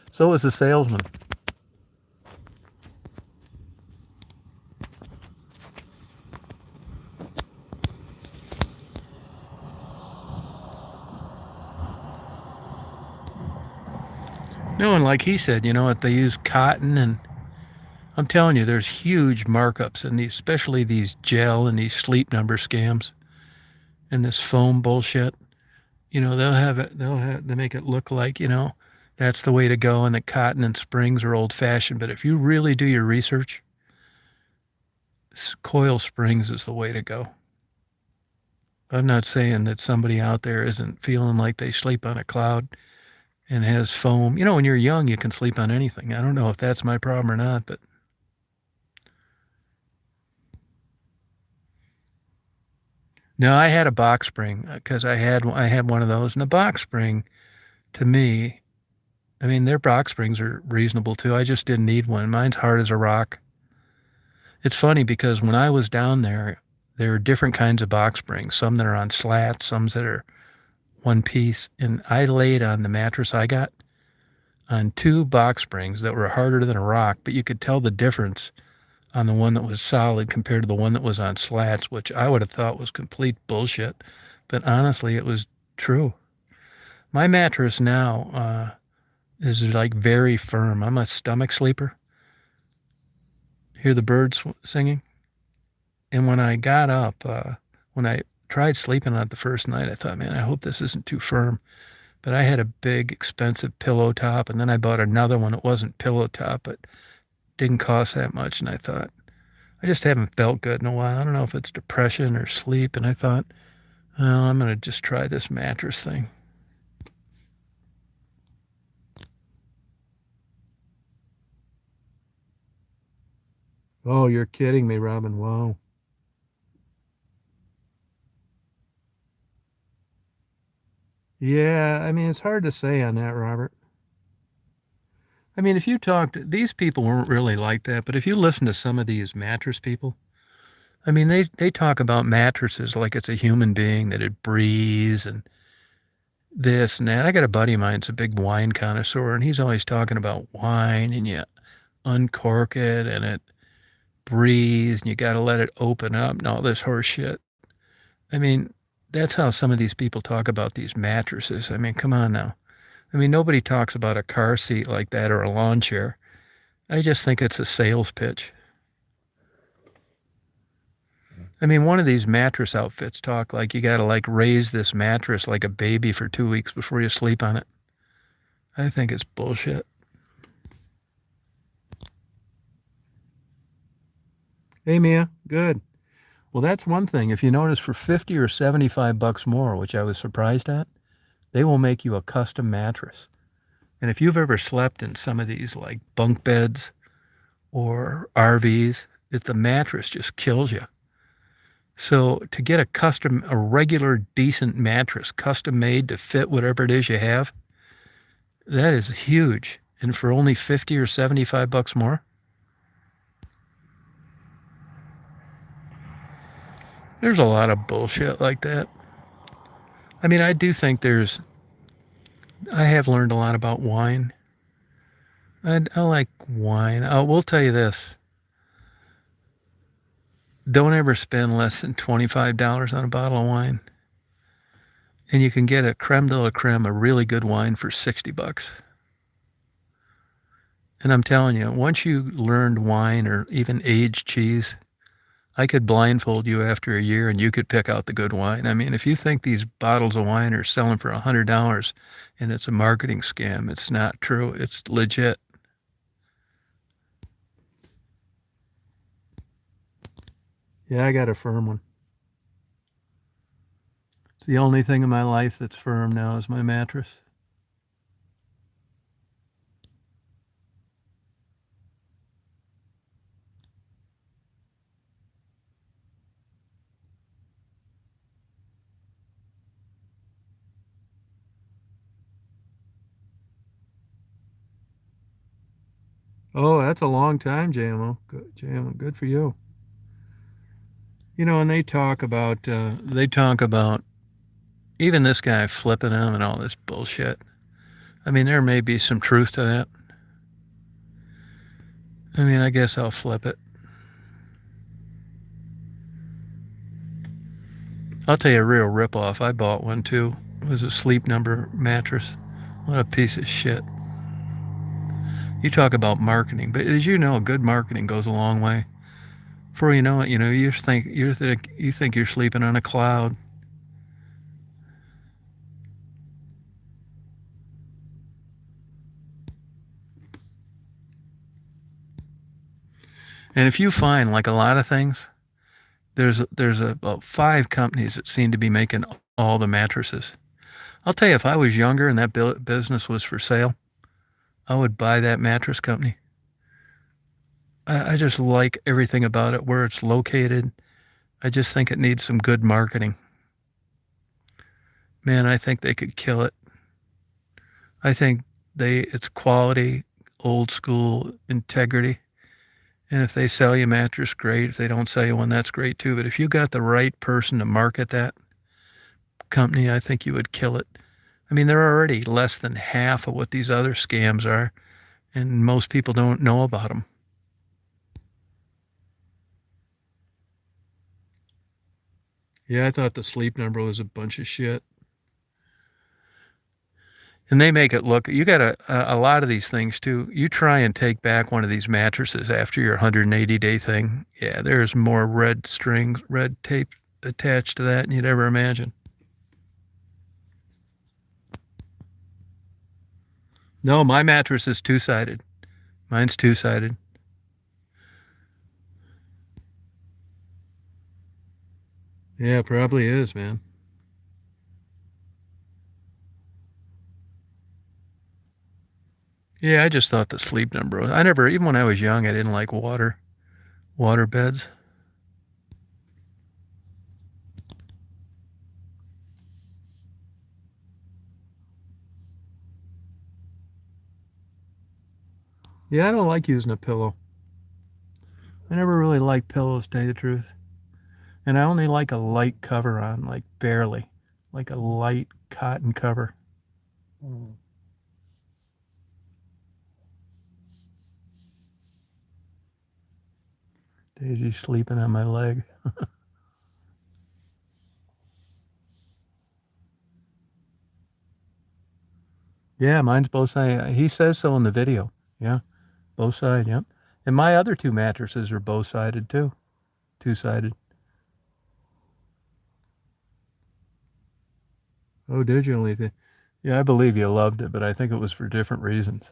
[SPEAKER 1] So was the salesman. No, and like he said, they use cotton, and I'm telling you, there's huge markups in these, especially these gel and these sleep number scams and this foam bullshit. They'll have it, they make it look like, that's the way to go, and that cotton and springs are old fashioned. But if you really do your research, coil springs is the way to go. I'm not saying that somebody out there isn't feeling like they sleep on a cloud and has foam. When you're young, you can sleep on anything. I don't know if that's my problem or not, but no, I had a box spring because I had one of those, and the box spring to me, I mean, their box springs are reasonable too. I just didn't need one. Mine's hard as a rock. It's funny because when I was down there are different kinds of box springs. Some that are on slats, some that are one piece, and I laid on the mattress I got on two box springs that were harder than a rock, but you could tell the difference on the one that was solid compared to the one that was on slats, which I would have thought was complete bullshit. But honestly, it was true. My mattress now is like very firm. I'm a stomach sleeper. Hear the birds singing? And when I got up, when I tried sleeping on it the first night, I thought, man, I hope this isn't too firm. But I had a big, expensive pillow top, and then I bought another one. It wasn't pillow top, but didn't cost that much. And I thought, I just haven't felt good in a while. I don't know if it's depression or sleep. And I thought, oh, I'm going to just try this mattress thing. Oh, you're kidding me, Robin. Whoa. Yeah, I mean, it's hard to say on that, Robert. I mean, if you talked, these people weren't really like that, but if you listen to some of these mattress people, I mean, they talk about mattresses like it's a human being, that it breathes and this and that. I got a buddy of mine, it's a big wine connoisseur, and he's always talking about wine, and you uncork it and it breathes and you got to let it open up and all this horse shit. I mean, that's how some of these people talk about these mattresses. I mean, come on now. I mean, nobody talks about a car seat like that or a lawn chair. I just think it's a sales pitch. I mean, one of these mattress outfits talk like you got to like raise this mattress like a baby for 2 weeks before you sleep on it. I think it's bullshit. Hey, Mia. Good. Well, that's one thing. If you notice, for 50 or 75 bucks more, which I was surprised at, they will make you a custom mattress. And if you've ever slept in some of these like bunk beds or RVs, the mattress just kills you. So to get a regular, decent mattress, custom made to fit whatever it is you have, that is huge. And for only 50 or 75 bucks more, there's a lot of bullshit like that. I mean, I do think I have learned a lot about wine. I like wine. We'll tell you this. Don't ever spend less than $25 on a bottle of wine. And you can get a creme de la creme, a really good wine, for 60 bucks. And I'm telling you, once you learned wine or even aged cheese, I could blindfold you after a year and you could pick out the good wine. I mean, if you think these bottles of wine are selling for $100 and it's a marketing scam, it's not true. It's legit. Yeah, I got a firm one. It's the only thing in my life that's firm now is my mattress. Oh, that's a long time, JMO. Good, JMO, good for you. You know, and they talk about even this guy flipping them and all this bullshit. I mean, there may be some truth to that. I mean, I guess I'll flip it. I'll tell you a real ripoff. I bought one too. It was a Sleep Number mattress. What a piece of shit. You talk about marketing, but as you know, good marketing goes a long way. Before you know it, you think you're sleeping on a cloud. And if you find like a lot of things, there's about 5 companies that seem to be making all the mattresses. I'll tell you, if I was younger and that business was for sale, I would buy that mattress company. I just like everything about it, where it's located. I just think it needs some good marketing. Man, I think they could kill it. I think it's quality, old school integrity. And if they sell you a mattress, great. If they don't sell you one, that's great too. But if you got the right person to market that company, I think you would kill it. I mean, they're already less than half of what these other scams are, and most people don't know about them. Yeah, I thought the Sleep Number was a bunch of shit. And they make it look, you got a lot of these things too. You try and take back one of these mattresses after your 180-day thing. Yeah, there's more red tape attached to that than you'd ever imagine. No, my mattress is two-sided. Mine's two-sided. Yeah, it probably is, man. Yeah, I just thought the Sleep Number I never, even when I was young, I didn't like water beds. Yeah, I don't like using a pillow. I never really liked pillows, to tell you the truth. And I only like a light cover on, like barely. Like a light cotton cover. Daisy's sleeping on my leg. Yeah, mine's both sides. He says so in the video. Yeah, both sides. Yep. And my other two mattresses are both sided too. Two sided. Oh, did you, Letha? Yeah, I believe you loved it, but I think it was for different reasons.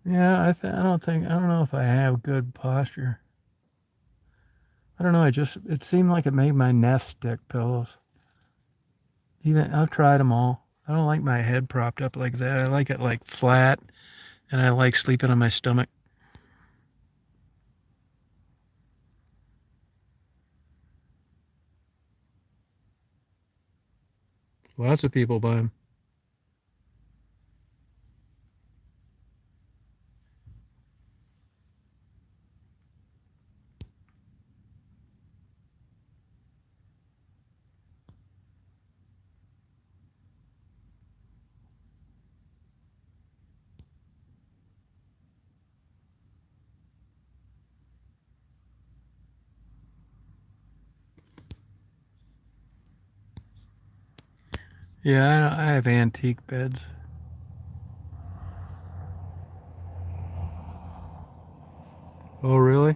[SPEAKER 1] Yeah, I don't know if I have good posture. I don't know. It seemed like it made my neck stick pillows. Even I've tried them all. I don't like my head propped up like that. I like it like flat, and I like sleeping on my stomach. Lots of people buy them. Yeah, I have antique beds. Oh, really?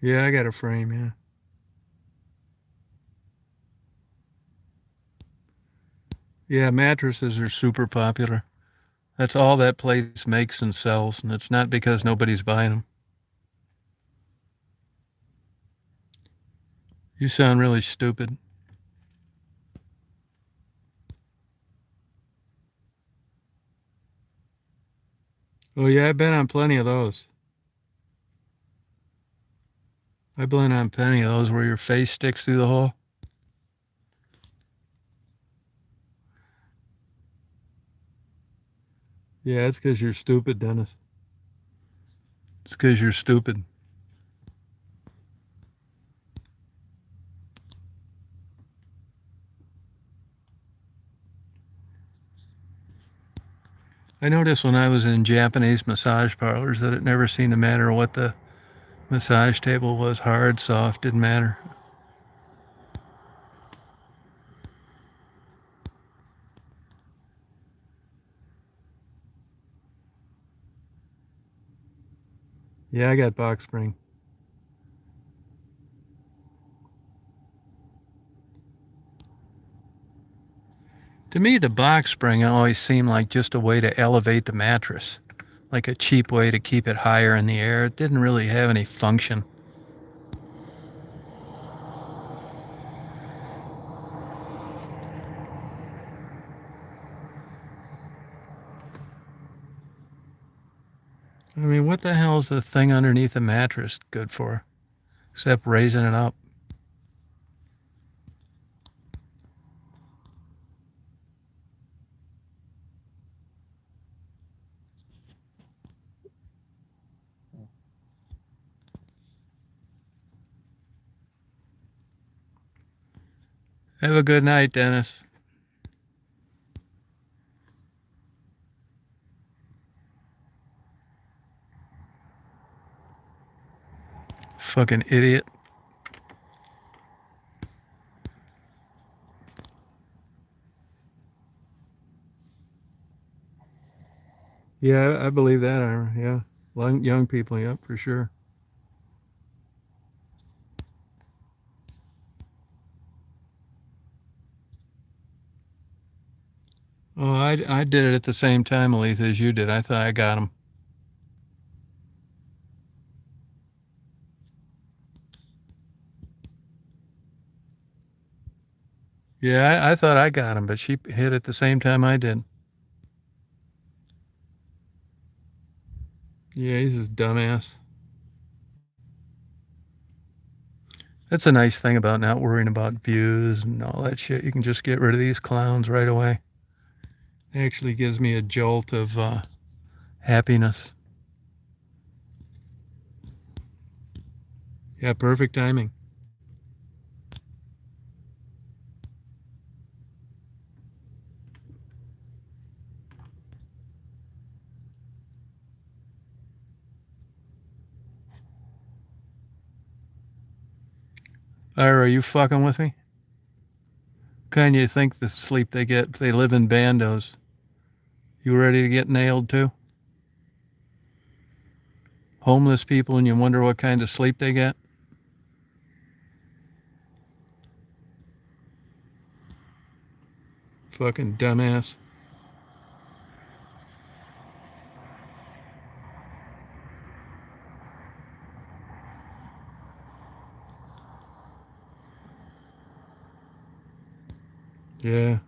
[SPEAKER 1] Yeah, I got a frame. Yeah. Yeah, mattresses are super popular. That's all that place makes and sells, and it's not because nobody's buying them. You sound really stupid. Oh, yeah, I've been on plenty of those. I've been on plenty of those where your face sticks through the hole. Yeah, it's because you're stupid, Dennis. It's because you're stupid. I noticed when I was in Japanese massage parlors that it never seemed to matter what the massage table was, hard, soft, didn't matter. Yeah, I got box spring. To me, the box spring always seemed like just a way to elevate the mattress, like a cheap way to keep it higher in the air. It didn't really have any function. I mean, what the hell is the thing underneath the mattress good for, except raising it up? Have a good night, Dennis. Fucking idiot. Yeah, I believe that, Ira. Yeah. Young people, yep, for sure. Oh, I did it at the same time, Aletha, as you did. I thought I got him. Yeah, I thought I got him, but she hit at the same time I did. Yeah, he's a dumbass. That's a nice thing about not worrying about views and all that shit. You can just get rid of these clowns right away. It actually gives me a jolt of happiness. Yeah, perfect timing. Ira, are you fucking with me? Kind you think the sleep they get if they live in bandos? You ready to get nailed too? Homeless people, and you wonder what kind of sleep they get? Fucking dumbass. Yeah.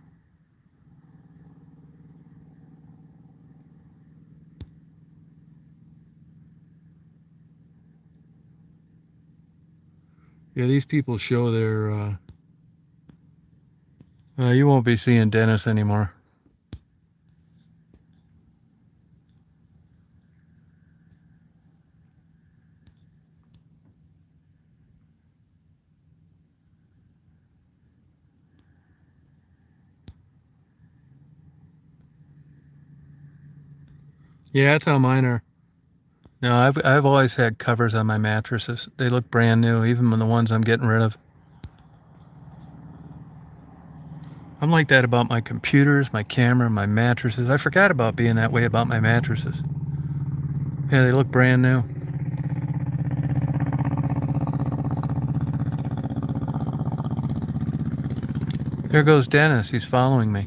[SPEAKER 1] Yeah, these people show their. You won't be seeing Dennis anymore. Yeah, that's how mine are. No, I've always had covers on my mattresses. They look brand new, even on the ones I'm getting rid of. I'm like that about my computers, my camera, my mattresses. I forgot about being that way about my mattresses. Yeah, they look brand new. There goes Dennis. He's following me.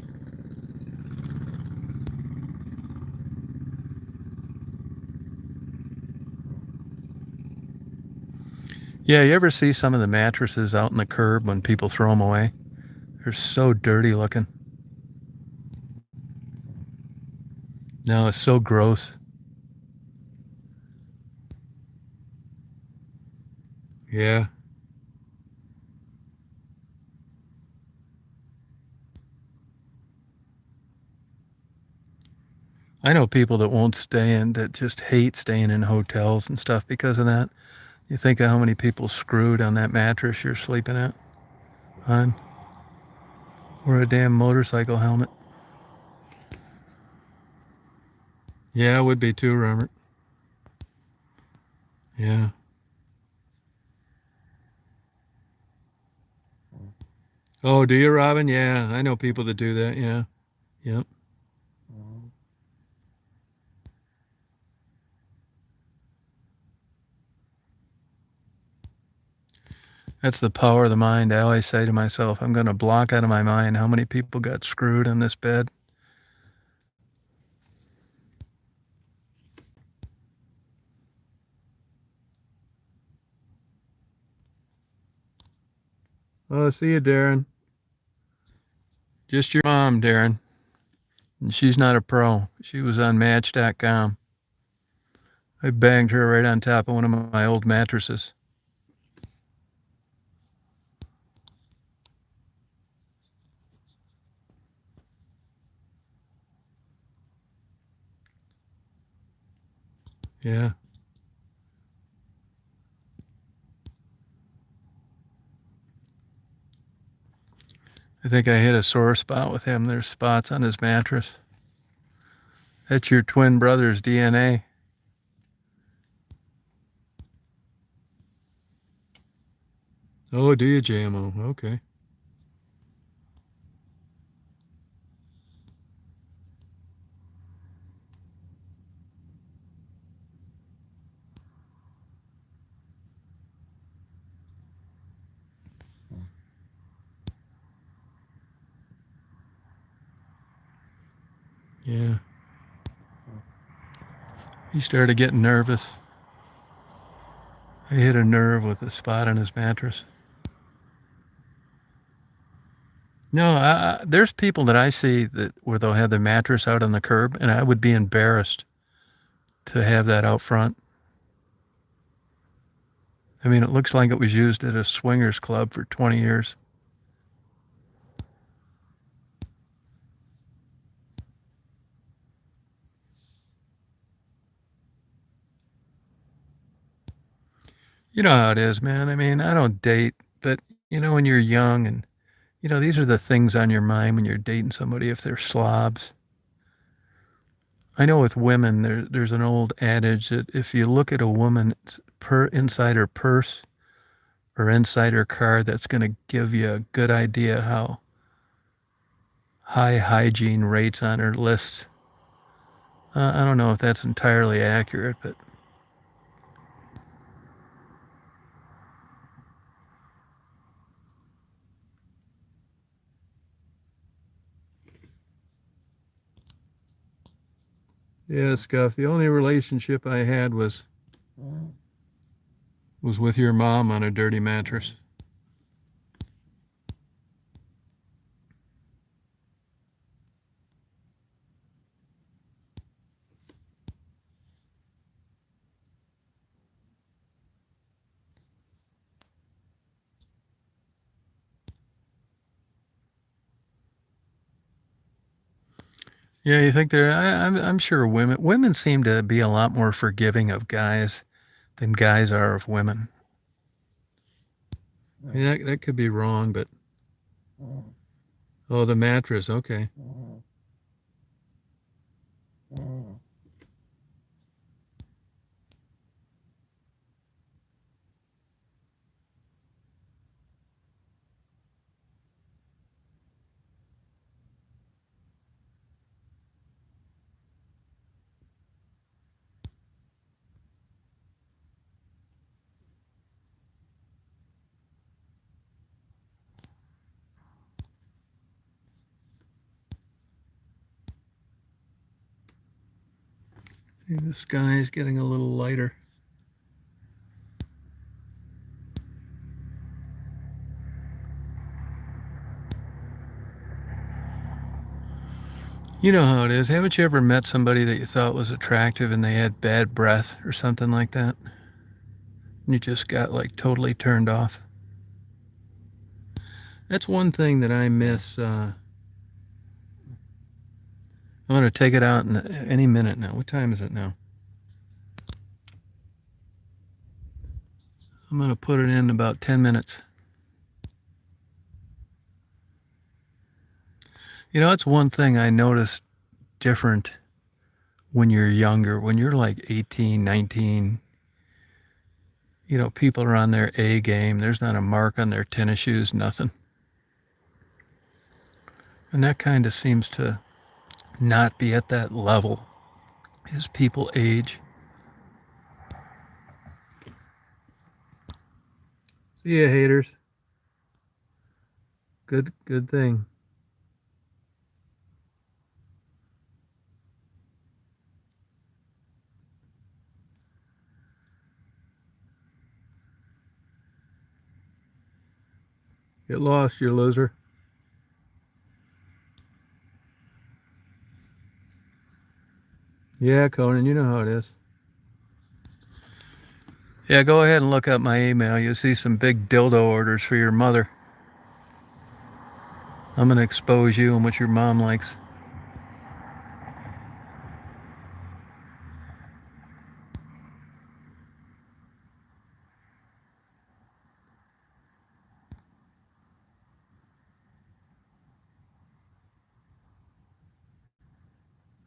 [SPEAKER 1] Yeah, you ever see some of the mattresses out in the curb when people throw them away? They're so dirty looking. No, it's so gross. Yeah. I know people that won't stay in, that just hate staying in hotels and stuff because of that. You think of how many people screwed on that mattress you're sleeping on, or a damn motorcycle helmet. Yeah, it would be too, Robert. Yeah. Oh, do you, Robin? Yeah, I know people that do that. Yeah. Yep. That's the power of the mind. I always say to myself, I'm going to block out of my mind how many people got screwed on this bed. Oh, see you, Darren. Just your mom, Darren. And she's not a pro. She was on Match.com. I banged her right on top of one of my old mattresses. Yeah. I think I hit a sore spot with him. There's spots on his mattress. That's your twin brother's DNA. Oh, do you, JMO? Okay. Yeah. He started getting nervous. I hit a nerve with a spot on his mattress. No, there's people that I see that where they'll have their mattress out on the curb, and I would be embarrassed to have that out front. I mean, it looks like it was used at a swingers club for 20 years. You know how it is, man. I mean, I don't date, but when you're young and these are the things on your mind when you're dating somebody if they're slobs. I know with women, there's an old adage that if you look at a woman inside her purse or inside her car, that's going to give you a good idea how high hygiene rates on her list. I don't know if that's entirely accurate, but yeah, Scuff. The only relationship I had was with your mom on a dirty mattress. Yeah, you think they're? I'm sure women seem to be a lot more forgiving of guys than guys are of women. I mean, that could be wrong, but oh, the mattress. Okay. See, the sky is getting a little lighter. You know how it is. Haven't you ever met somebody that you thought was attractive and they had bad breath or something like that? And you just got like totally turned off. That's one thing that I miss. I'm going to take it out in any minute now. What time is it now? I'm going to put it in about 10 minutes. It's one thing I noticed different when you're younger. When you're like 18, 19, people are on their A game. There's not a mark on their tennis shoes, nothing. And that kind of seems to not be at that level as people age. See ya, haters. Good thing. Get lost, you loser. Yeah, Conan, you know how it is. Yeah, go ahead and look up my email. You'll see some big dildo orders for your mother. I'm going to expose you and what your mom likes.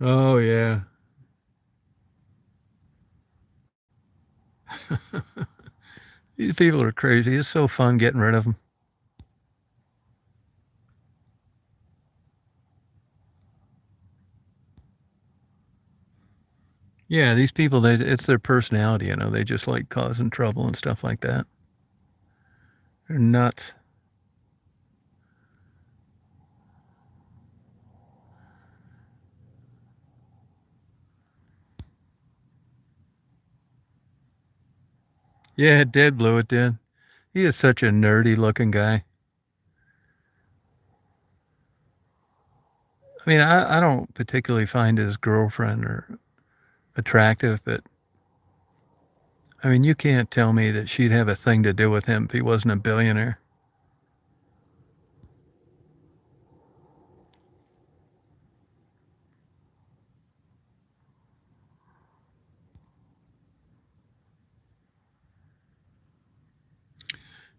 [SPEAKER 1] Oh, yeah. These people are crazy. It's so fun getting rid of them. Yeah, these people, it's their personality, they just like causing trouble and stuff like that. They're nuts. Yeah, it did, Blue, it did. He is such a nerdy looking guy. I mean, I don't particularly find his girlfriend or attractive, but I mean, you can't tell me that she'd have a thing to do with him if he wasn't a billionaire.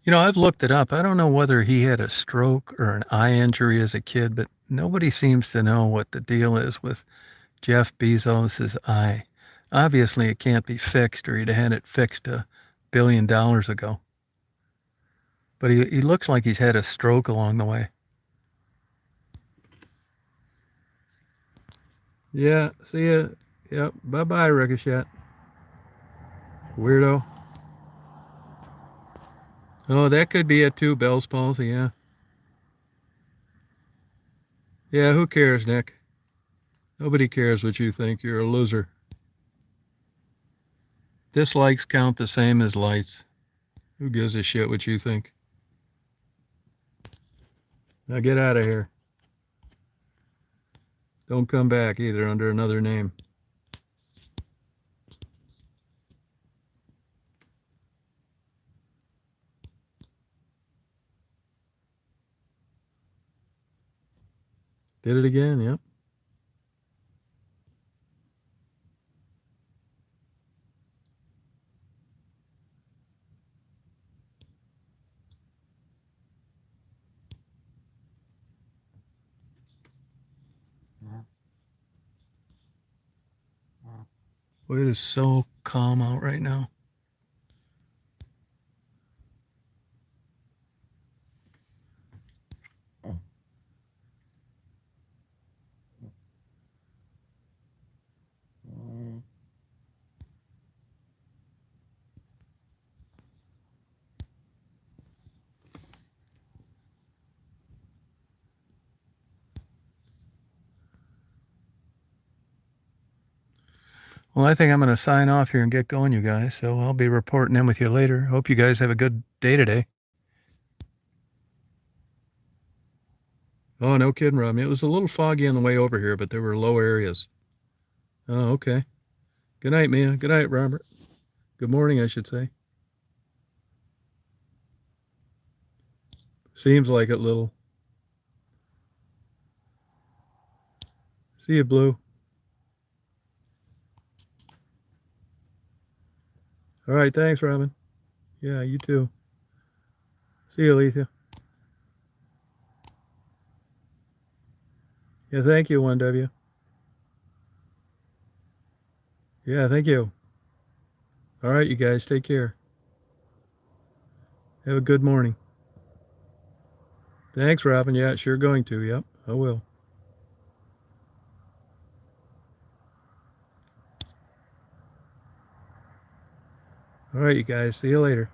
[SPEAKER 1] You know, I've looked it up. I don't know whether he had a stroke or an eye injury as a kid, but nobody seems to know what the deal is with Jeff Bezos's eye. Obviously, it can't be fixed, or he'd have had it fixed $1 billion ago. But he looks like he's had a stroke along the way. Yeah, see ya. Yep, bye-bye, Ricochet. Weirdo. Oh, that could be it too, Bell's palsy, yeah. Yeah, who cares, Nick? Nobody cares what you think. You're a loser. Dislikes count the same as likes. Who gives a shit what you think? Now get out of here. Don't come back either under another name. Did it again, yep. Boy, it is so calm out right now. Well, I think I'm going to sign off here and get going, you guys. So I'll be reporting in with you later. Hope you guys have a good day today. Oh, no kidding, Rob. It was a little foggy on the way over here, but there were low areas. Oh, okay. Good night, Mia. Good night, Robert. Good morning, I should say. Seems like it, little. See you, Blue. All right, thanks, Robin. Yeah, you too. See you, Alethea. Yeah, thank you, 1W. Yeah, thank you. All right, you guys, take care. Have a good morning. Thanks, Robin. Yeah, sure going to. Yep, I will. All right, you guys. See you later.